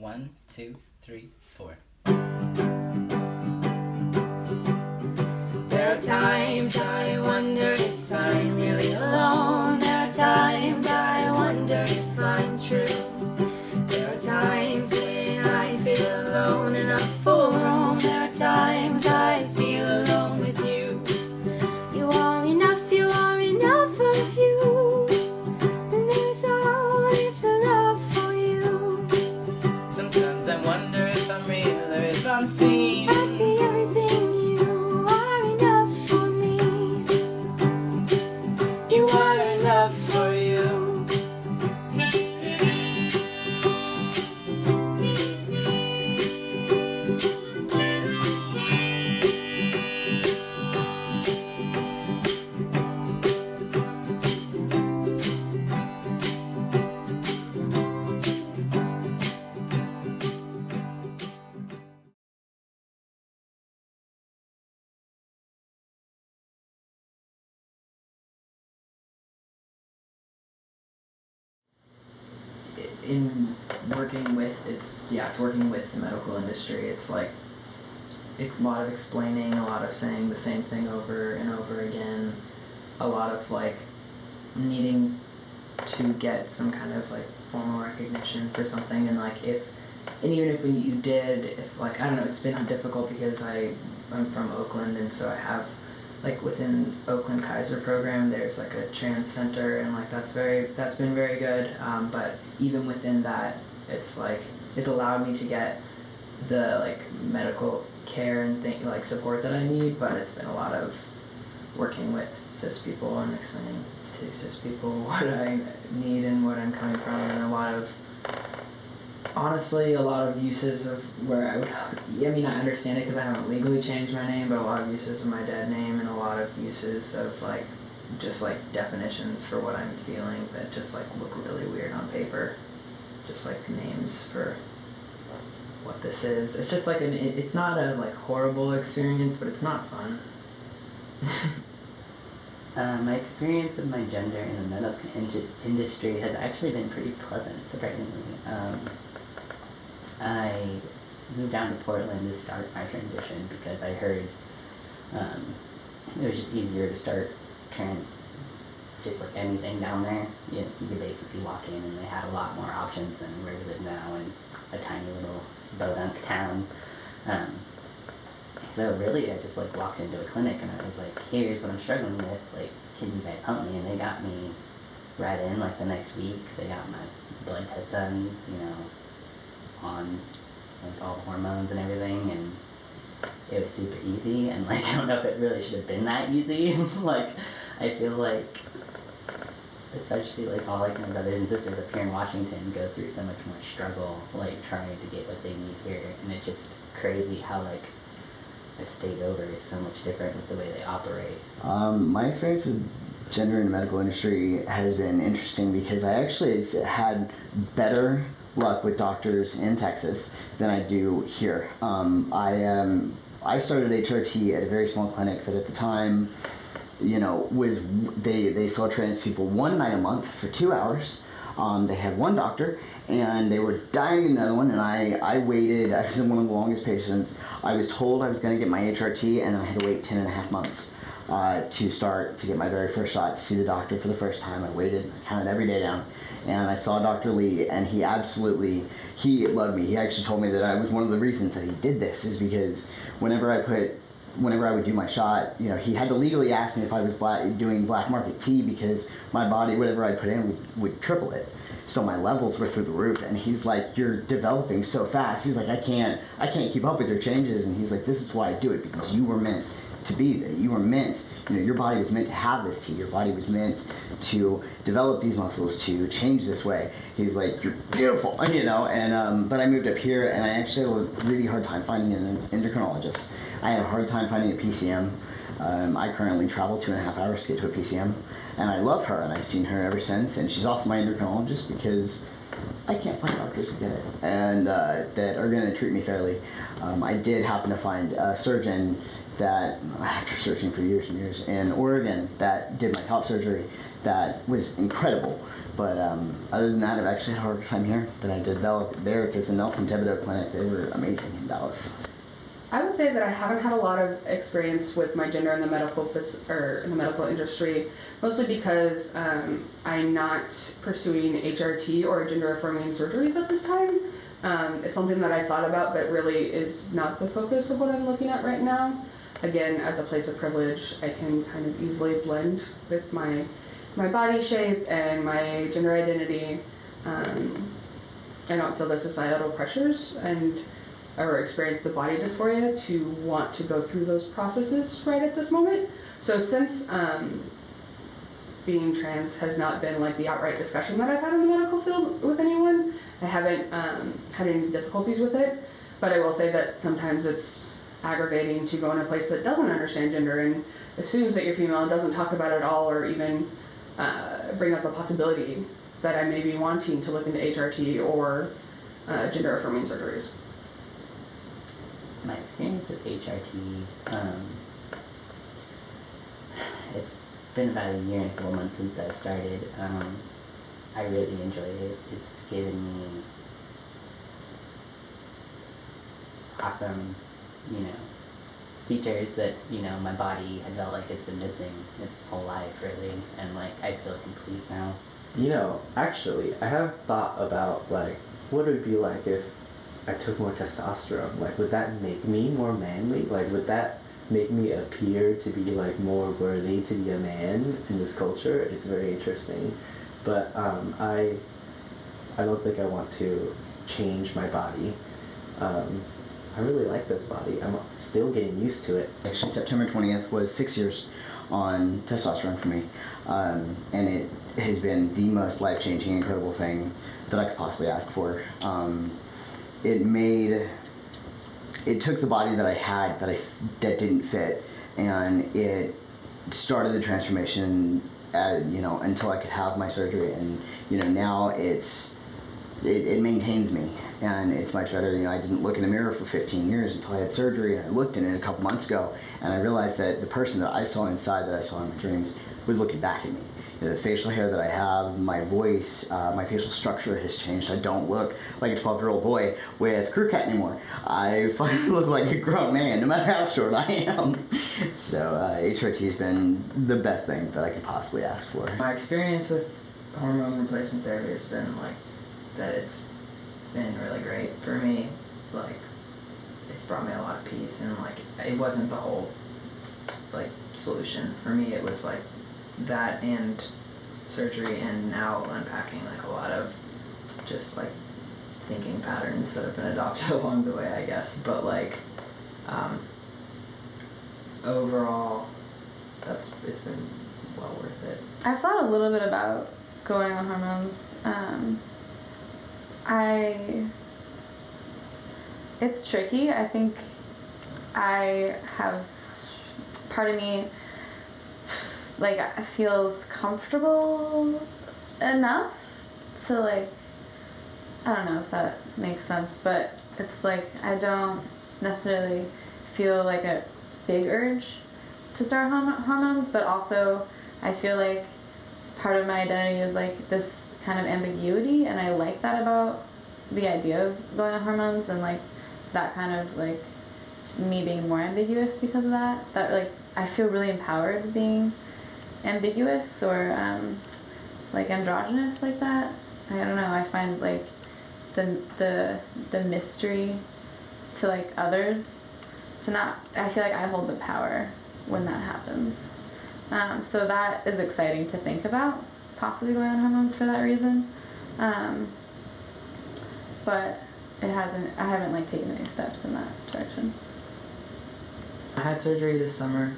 1, 2, 3, 4. There are times I wonder if I'm really alone. There are times I wonder if I'm true. There are times when I feel alone and I'm full roam. There are times I feel alone with you. You are enough of you. And there's always a love for you. Sometimes I wonder if I'm real or if I'm seen. I see everything, you are enough for me. You are enough for you. In working with it's working with the medical industry. It's a lot of explaining, a lot of saying the same thing over and over again, a lot of needing to get some kind of formal recognition for something, and even if you did, if I don't know, it's been difficult because I'm from Oakland, and so I have within Oakland Kaiser program, there's a trans center, and that's been very good. But even within that, it's allowed me to get the medical care and support that I need. But it's been a lot of working with cis people and explaining to cis people what I need and what I'm coming from, and a lot of uses of where I understand it because I haven't legally changed my name, but a lot of uses of my dead name, and a lot of uses of just definitions for what I'm feeling that just look really weird on paper, just names for what this is. It's just it's not a horrible experience, but it's not fun. My experience with my gender in the medical industry has actually been pretty pleasant, surprisingly. I moved down to Portland to start my transition because I heard it was just easier to start anything down there. You could basically walk in and they had a lot more options than where we live now in a tiny little podunk town. So really I just walked into a clinic and I was like, here's what I'm struggling with, can you guys help me? And they got me right in the next week. They got my blood test done, on all the hormones and everything, and it was super easy, and I don't know if it really should have been that easy. I feel especially all my brothers and sisters up here in Washington go through so much more struggle trying to get what they need here, and it's just crazy how a state over is so much different with the way they operate. My experience with gender in the medical industry has been interesting because I actually had better luck with doctors in Texas than I do here. I started HRT at a very small clinic that at the time, they saw trans people one night a month for 2 hours. They had one doctor, and they were dying to another one, and I waited. I was one of the longest patients. I was told I was going to get my HRT, and then I had to wait 10 and a half months to get my very first shot, to see the doctor for the first time. I waited, I counted every day down, and I saw Dr. Lee, and he loved me. He actually told me that I was one of the reasons that he did this is because whenever I would do my shot, he had to legally ask me if I was doing black market tea because my body, whatever I put in, would triple it. So my levels were through the roof, and he's like, you're developing so fast. He's like, I can't keep up with your changes, and he's like, this is why I do it, because you were meant to be there. You were meant, your body was meant to have this tea. Your body was meant to develop these muscles, to change this way. He's like, you're beautiful, but I moved up here, and I actually had a really hard time finding an endocrinologist. I had a hard time finding a PCM. I currently travel 2.5 hours to get to a PCM, and I love her, and I've seen her ever since, and she's also my endocrinologist because I can't find doctors that get it and that are going to treat me fairly. I did happen to find a surgeon that, after searching for years and years, in Oregon that did my top surgery, that was incredible But other than that, I've actually had a harder time here than I did there because the Nelson Thibodeau Clinic, they were amazing in Dallas. I would say that I haven't had a lot of experience with my gender in the medical in the medical industry, mostly because I'm not pursuing HRT or gender affirming surgeries at this time. It's something that I thought about, but really is not the focus of what I'm looking at right now. Again, as a place of privilege, I can kind of easily blend with my body shape and my gender identity. I don't feel the societal pressures or experience the body dysphoria to want to go through those processes right at this moment. So since being trans has not been like the outright discussion that I've had in the medical field with anyone, I haven't had any difficulties with it. But I will say that sometimes it's aggravating to go in a place that doesn't understand gender and assumes that you're female and doesn't talk about it at all, or even bring up the possibility that I may be wanting to look into HRT or gender affirming surgeries. My experience with HRT, it's been about a year and a couple months since I've started. I really enjoyed it. It's given me awesome, features that, my body had felt like it's been missing its whole life, really, and, I feel complete now. Actually, I have thought about, what it would be like if I took more testosterone. Would that make me more manly? Would that make me appear to be, more worthy to be a man in this culture? It's very interesting. But I don't think I want to change my body. I really like this body. I'm still getting used to it. Actually, September 20th was 6 years on testosterone for me. And it has been the most life-changing, incredible thing that I could possibly ask for. It took the body that I had that didn't fit, and it started the transformation until I could have my surgery, and now it maintains me, and it's much better. I didn't look in the mirror for 15 years until I had surgery, and I looked in it a couple months ago, and I realized that the person that I saw inside, that I saw in my dreams, was looking back at me. The facial hair that I have, my voice, my facial structure has changed. I don't look like a 12-year-old boy with crew cut anymore. I finally look like a grown man, no matter how short I am. So HRT has been the best thing that I could possibly ask for. My experience with hormone replacement therapy has been that it's been really great for me. It's brought me a lot of peace, and it wasn't the whole solution for me. It was that and surgery, and now unpacking a lot of just thinking patterns that have been adopted along the way, I guess. But overall, it's been well worth it. I've thought a little bit about going on hormones. It's tricky. I think I have part of me feels comfortable enough to I don't know if that makes sense, but it's I don't necessarily feel a big urge to start hormones, but also I feel part of my identity is this kind of ambiguity, and I like that about the idea of going on hormones, and that kind of me being more ambiguous because of that I feel really empowered being ambiguous or androgynous like that. I don't know, I find the mystery to others to not, I feel I hold the power when that happens. So that is exciting to think about, possibly going on hormones for that reason. But I haven't taken any steps in that direction. I had surgery this summer,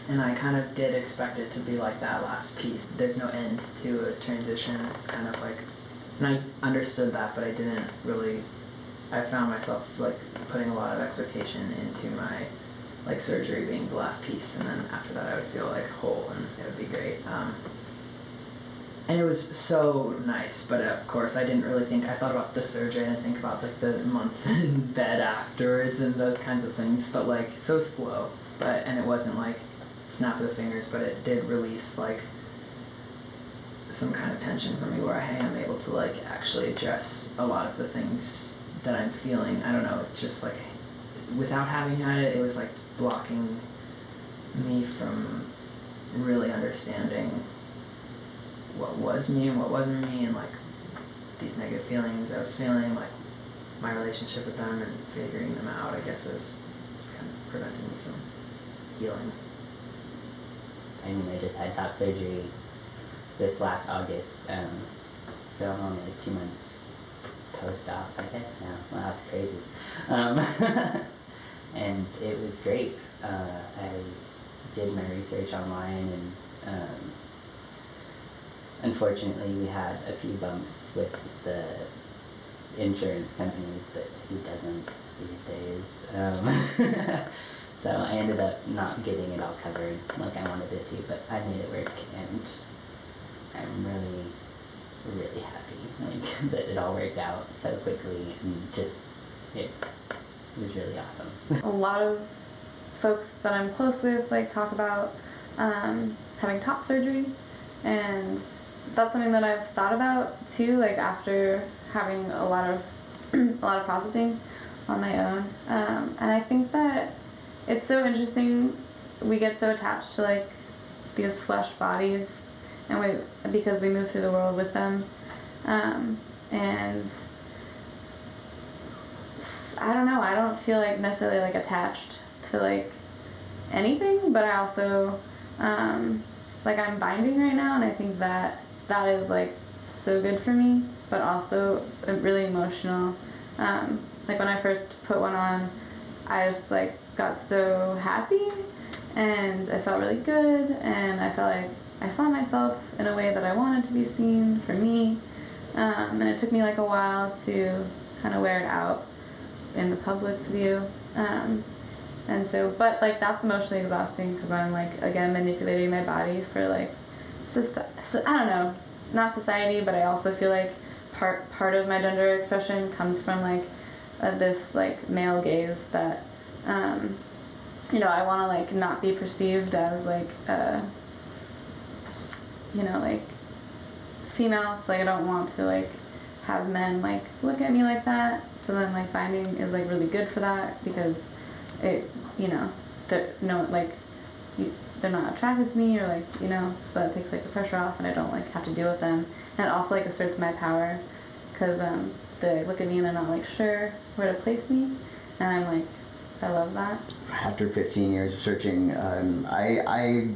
and I kind of did expect it to be that last piece. There's no end to a transition. It's kind of and I understood that, but I didn't really, I found myself putting a lot of expectation into my surgery being the last piece, and then after that I would feel whole, and it would be great. And it was so nice, but of course I didn't really think, I thought about the surgery, and I think about the months in bed afterwards and those kinds of things, but so slow. And it wasn't snap of the fingers, but it did release some kind of tension for me where I am able to like actually address a lot of the things that I'm feeling. I don't know, it's just like without having had it, it was like blocking me from really understanding what was me and what wasn't me, and like these negative feelings I was feeling, like my relationship with them, and figuring them out, I guess, is kind of preventing me from healing. I mean, I just had top surgery this last August, so I'm only like 2 months post-op, I guess now. Wow, that's crazy. And it was great. I did my research online, and unfortunately we had a few bumps with the insurance companies, but who doesn't these days? So I ended up not getting it all covered like I wanted it to, but I made it work, and I'm really, really happy like that it all worked out so quickly, and just it was really awesome. A lot of folks that I'm close with like talk about having top surgery, and that's something that I've thought about too, like after having a lot of processing on my own, and I think that it's so interesting. We get so attached to like these flesh bodies, and because we move through the world with them, and I don't know, I don't feel like necessarily like attached to like anything, but I also like I'm binding right now, and I think that is like so good for me, but also really emotional. Like when I first put one on, I just like got so happy, and I felt really good, and I felt like I saw myself in a way that I wanted to be seen for me, and it took me like a while to kind of wear it out in the public view, and so, but like that's emotionally exhausting because I'm like again manipulating my body for like I don't know, not society, but I also feel like part of my gender expression comes from like this like male gaze that you know, I want to like not be perceived as like you know, like female, so like I don't want to like have men like look at me like that. So then like binding is like really good for that, because it, you know, they're not attracted to me, or like, you know, so that takes like the pressure off, and I don't like have to deal with them, and it also like asserts my power, because they look at me and they're not like sure where to place me, and I'm like, I love that. After 15 years of searching, I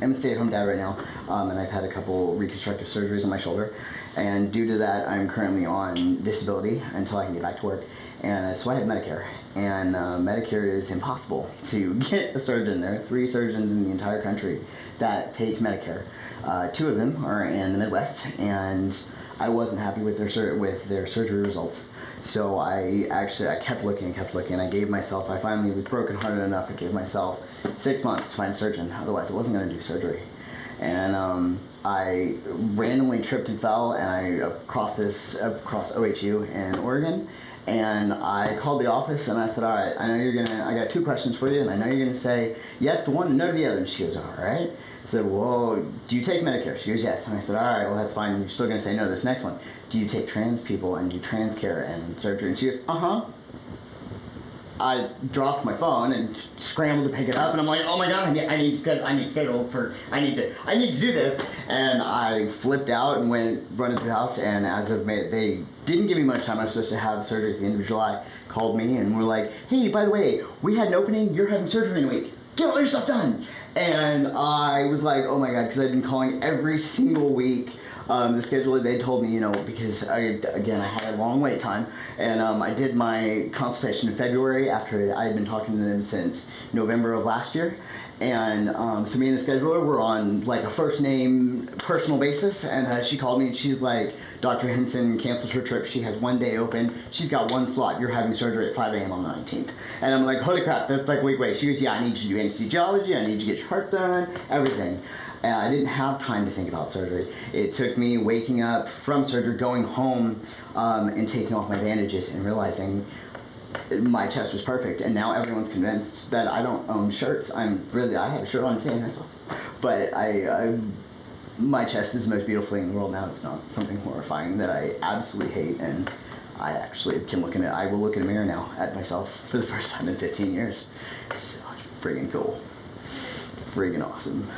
am a stay-at-home dad right now, and I've had a couple reconstructive surgeries on my shoulder, and due to that, I'm currently on disability until I can get back to work, and so I have Medicare, and Medicare is impossible to get a surgeon. There are 3 surgeons in the entire country that take Medicare. 2 of them are in the Midwest, and I wasn't happy with their surgery results. So I kept looking, I gave myself, I finally was brokenhearted enough, I gave myself 6 months to find a surgeon, otherwise I wasn't going to do surgery. And I randomly tripped and fell, and I across OHU in Oregon, and I called the office and I said, all right, I got 2 questions for you, and I know you're going to say yes to one and no to the other. And she goes, all right. I said, well, do you take Medicare? She goes, yes. And I said, all right, well, that's fine. You're still going to say no to this next one. Do you take trans people and do trans care and surgery? And she goes, uh-huh. I dropped my phone and scrambled to pick it up, and I'm like, oh my god, I need to schedule for, I need to do this. And I flipped out and went running through the house, and as of May, they didn't give me much time. I was supposed to have surgery at the end of July. Called me and were like, hey, by the way, we had an opening, you're having surgery in a week. Get all your stuff done. And I was like, oh my god, because I'd been calling every single week. The scheduler, they told me, you know, because I had a long wait time, and I did my consultation in February after I had been talking to them since November of last year, and so me and the scheduler were on like a first name personal basis, and she called me and she's like, Dr. Henson canceled her trip, she has 1 day open, she's got 1 slot, you're having surgery at 5 a.m. on the 19th. And I'm like, holy crap, that's like, wait. She goes, yeah, I need you to do anesthesiology, I need you to get your heart done, everything. I didn't have time to think about surgery. It took me waking up from surgery, going home, and taking off my bandages and realizing my chest was perfect. And now everyone's convinced that I don't own shirts. I have a shirt on today, and that's awesome. But my chest is the most beautiful thing in the world now. It's not something horrifying that I absolutely hate, and I actually can look in it. I will look in a mirror now at myself for the first time in 15 years. It's so friggin' cool. Friggin' awesome.